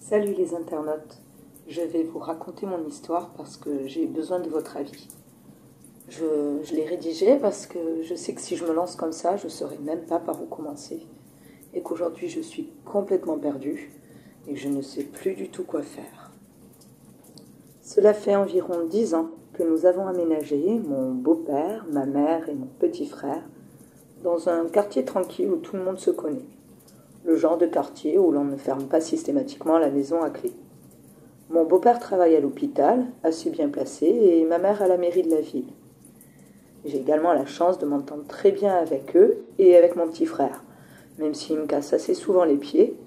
Salut les internautes, je vais vous raconter mon histoire parce que j'ai besoin de votre avis. Je l'ai rédigée parce que je sais que si je me lance comme ça, je ne saurais même pas par où commencer. Et qu'aujourd'hui je suis complètement perdue et que je ne sais plus du tout quoi faire. Cela fait environ 10 ans que nous avons aménagé, mon beau-père, ma mère et mon petit frère, dans un quartier tranquille où tout le monde se connaît. Le genre de quartier où l'on ne ferme pas systématiquement la maison à clé. Mon beau-père travaille à l'hôpital, assez bien placé, et ma mère à la mairie de la ville. J'ai également la chance de m'entendre très bien avec eux et avec mon petit frère, même s'il me casse assez souvent les pieds.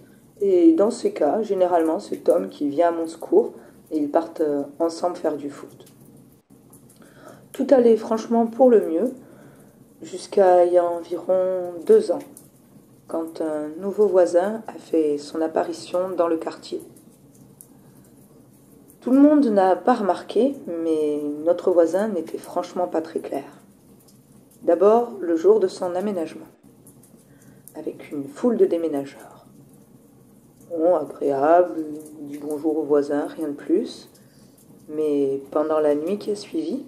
Et dans ce cas, généralement, c'est Tom qui vient à mon secours et ils partent ensemble faire du foot. Tout allait franchement pour le mieux, jusqu'à il y a environ 2 ans, quand un nouveau voisin a fait son apparition dans le quartier. Tout le monde n'a pas remarqué, mais notre voisin n'était franchement pas très clair. D'abord, le jour de son aménagement, avec une foule de déménageurs. Bon, agréable, il dit bonjour au voisin, rien de plus. Mais pendant la nuit qui a suivi,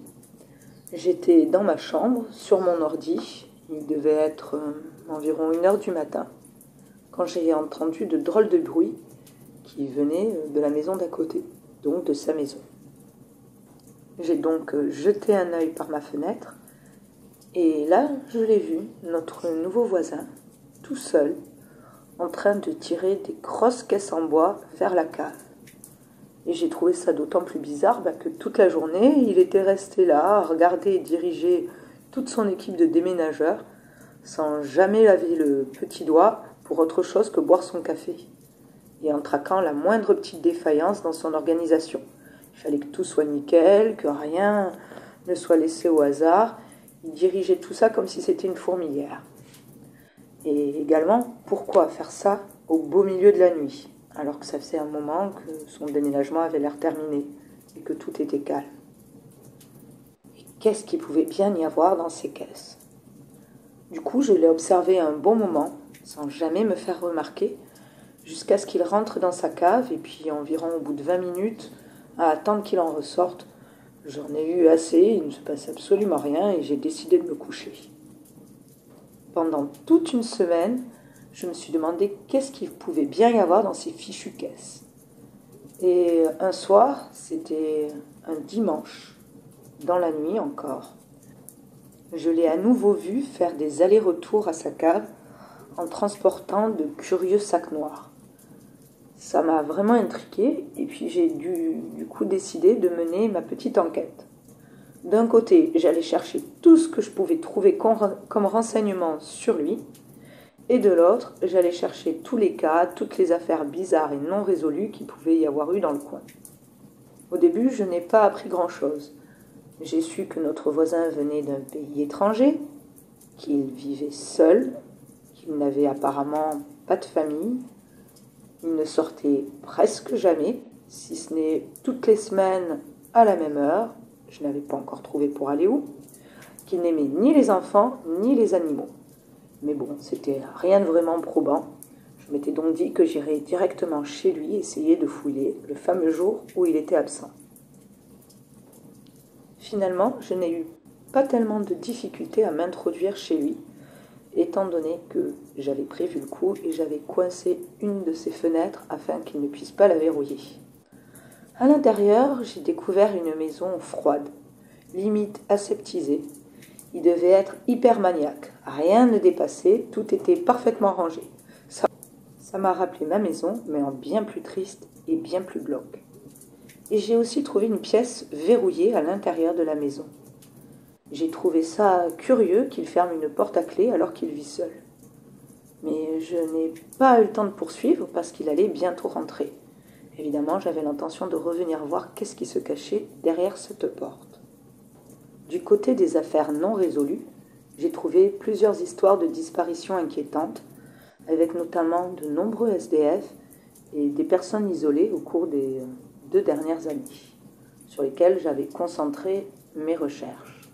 j'étais dans ma chambre, sur mon ordi, il devait être environ 1h du matin, quand j'ai entendu de drôles de bruits qui venaient de la maison d'à côté, donc de sa maison. J'ai donc jeté un œil par ma fenêtre, et là, je l'ai vu, notre nouveau voisin, tout seul, en train de tirer des grosses caisses en bois vers la cave. Et j'ai trouvé ça d'autant plus bizarre que toute la journée, il était resté là, à regarder et diriger toute son équipe de déménageurs, sans jamais laver le petit doigt pour autre chose que boire son café, et en traquant la moindre petite défaillance dans son organisation. Il fallait que tout soit nickel, que rien ne soit laissé au hasard. Il dirigeait tout ça comme si c'était une fourmilière. Et également, pourquoi faire ça au beau milieu de la nuit, alors que ça faisait un moment que son déménagement avait l'air terminé et que tout était calme. Et qu'est-ce qu'il pouvait bien y avoir dans ces caisses? Du coup, je l'ai observé un bon moment, sans jamais me faire remarquer, jusqu'à ce qu'il rentre dans sa cave, et puis environ au bout de 20 minutes, à attendre qu'il en ressorte, j'en ai eu assez, il ne se passe absolument rien, et j'ai décidé de me coucher. Pendant toute une semaine, je me suis demandé qu'est-ce qu'il pouvait bien y avoir dans ces fichues caisses. Et un soir, c'était un dimanche, dans la nuit encore, je l'ai à nouveau vu faire des allers-retours à sa cave en transportant de curieux sacs noirs. Ça m'a vraiment intriguée et puis j'ai du coup décidé de mener ma petite enquête. D'un côté, j'allais chercher tout ce que je pouvais trouver comme renseignement sur lui, et de l'autre, j'allais chercher tous les cas, toutes les affaires bizarres et non résolues qu'il pouvait y avoir eu dans le coin. Au début, je n'ai pas appris grand-chose. J'ai su que notre voisin venait d'un pays étranger, qu'il vivait seul, qu'il n'avait apparemment pas de famille, il ne sortait presque jamais, si ce n'est toutes les semaines à la même heure, je n'avais pas encore trouvé pour aller où, qu'il n'aimait ni les enfants ni les animaux. Mais bon, c'était rien de vraiment probant. Je m'étais donc dit que j'irais directement chez lui essayer de fouiller le fameux jour où il était absent. Finalement, je n'ai eu pas tellement de difficultés à m'introduire chez lui, étant donné que j'avais prévu le coup et j'avais coincé une de ses fenêtres afin qu'il ne puisse pas la verrouiller. À l'intérieur, j'ai découvert une maison froide, limite aseptisée. Il devait être hyper maniaque, rien ne dépassait, tout était parfaitement rangé. Ça m'a rappelé ma maison, mais en bien plus triste et bien plus glauque. Et j'ai aussi trouvé une pièce verrouillée à l'intérieur de la maison. J'ai trouvé ça curieux qu'il ferme une porte à clé alors qu'il vit seul. Mais je n'ai pas eu le temps de poursuivre parce qu'il allait bientôt rentrer. Évidemment, j'avais l'intention de revenir voir qu'est-ce qui se cachait derrière cette porte. Du côté des affaires non résolues, j'ai trouvé plusieurs histoires de disparitions inquiétantes, avec notamment de nombreux SDF et des personnes isolées au cours des 2 dernières années, sur lesquelles j'avais concentré mes recherches.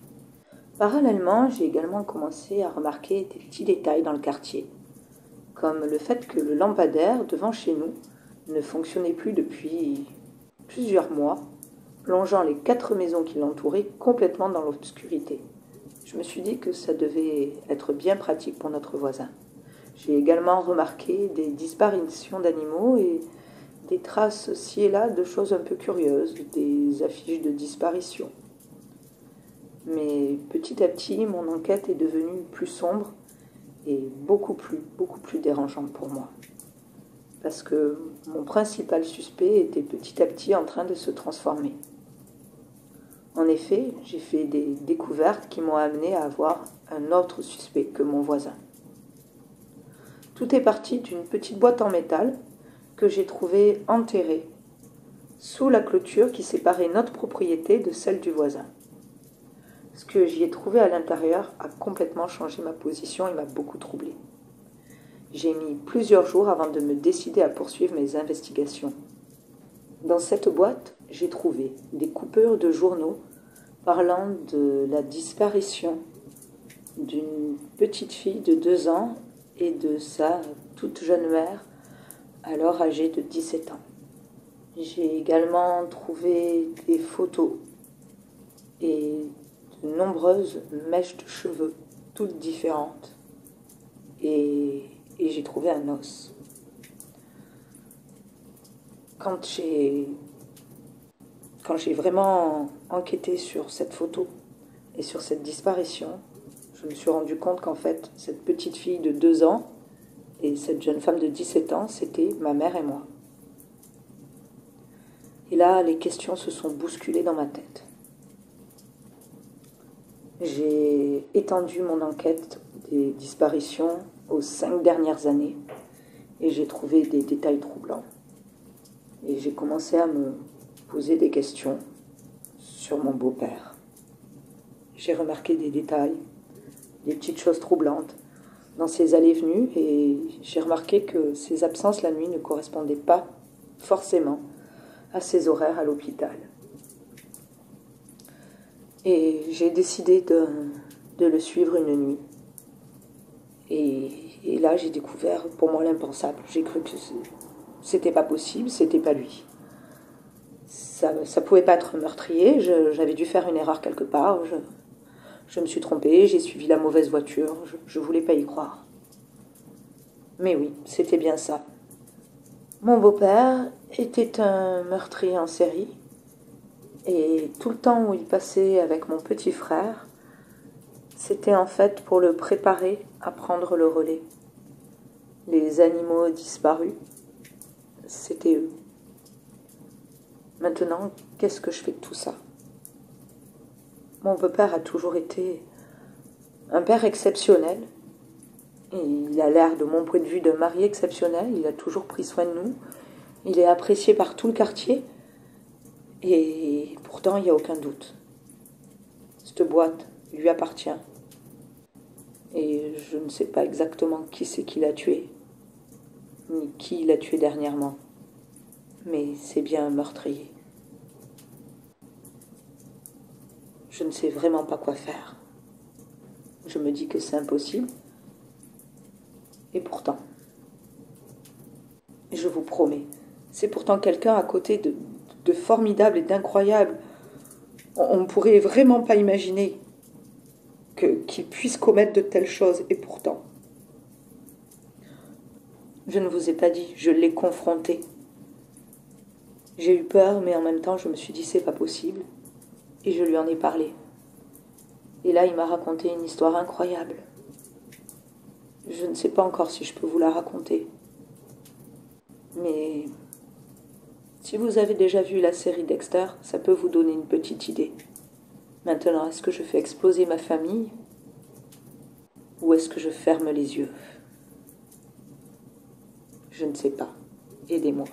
Parallèlement, j'ai également commencé à remarquer des petits détails dans le quartier, comme le fait que le lampadaire devant chez nous ne fonctionnait plus depuis plusieurs mois, plongeant les 4 maisons qui l'entouraient complètement dans l'obscurité. Je me suis dit que ça devait être bien pratique pour notre voisin. J'ai également remarqué des disparitions d'animaux et des traces ci et là de choses un peu curieuses, des affiches de disparition. Mais petit à petit, mon enquête est devenue plus sombre et beaucoup plus dérangeante pour moi. Parce que mon principal suspect était petit à petit en train de se transformer. En effet, j'ai fait des découvertes qui m'ont amené à avoir un autre suspect que mon voisin. Tout est parti d'une petite boîte en métal que j'ai trouvée enterrée sous la clôture qui séparait notre propriété de celle du voisin. Ce que j'y ai trouvé à l'intérieur a complètement changé ma position et m'a beaucoup troublée. J'ai mis plusieurs jours avant de me décider à poursuivre mes investigations. Dans cette boîte, j'ai trouvé des coupures de journaux parlant de la disparition d'une petite fille de 2 ans et de sa toute jeune mère, alors âgée de 17 ans. J'ai également trouvé des photos et de nombreuses mèches de cheveux, toutes différentes. Et j'ai trouvé un os. Quand j'ai vraiment enquêté sur cette photo et sur cette disparition, je me suis rendu compte qu'en fait, cette petite fille de 2 ans et cette jeune femme de 17 ans, c'était ma mère et moi. Et là, les questions se sont bousculées dans ma tête. J'ai étendu mon enquête des disparitions aux 5 dernières années et j'ai trouvé des détails troublants. Et j'ai commencé à me poser des questions sur mon beau-père. J'ai remarqué des détails, des petites choses troublantes dans ses allées-venues et j'ai remarqué que ses absences la nuit ne correspondaient pas forcément à ses horaires à l'hôpital. Et j'ai décidé de le suivre une nuit. Et là, j'ai découvert pour moi l'impensable. J'ai cru que c'était pas possible, c'était pas lui. Ça pouvait pas être meurtrier, j'avais dû faire une erreur quelque part. Je me suis trompée, j'ai suivi la mauvaise voiture, je voulais pas y croire. Mais oui, c'était bien ça. Mon beau-père était un meurtrier en série. Et tout le temps où il passait avec mon petit frère, c'était en fait pour le préparer à prendre le relais. Les animaux disparus, c'était eux. Maintenant, qu'est-ce que je fais de tout ça? Mon beau-père a toujours été un père exceptionnel. Et il a l'air, de mon point de vue, d'un mari exceptionnel. Il a toujours pris soin de nous. Il est apprécié par tout le quartier. Et pourtant, il n'y a aucun doute. Cette boîte lui appartient. Et je ne sais pas exactement qui c'est qui l'a tué, ni qui l'a tué dernièrement. Mais c'est bien un meurtrier. Je ne sais vraiment pas quoi faire. Je me dis que c'est impossible. Et pourtant, je vous promets, c'est pourtant quelqu'un à côté de formidable et d'incroyable. On ne pourrait vraiment pas imaginer qu'il puisse commettre de telles choses. Et pourtant, je ne vous ai pas dit, je l'ai confronté. J'ai eu peur, mais en même temps, je me suis dit, c'est pas possible. Et je lui en ai parlé. Et là, il m'a raconté une histoire incroyable. Je ne sais pas encore si je peux vous la raconter. Mais si vous avez déjà vu la série Dexter, ça peut vous donner une petite idée. Maintenant, est-ce que je fais exploser ma famille ou est-ce que je ferme les yeux? Je ne sais pas. Aidez-moi.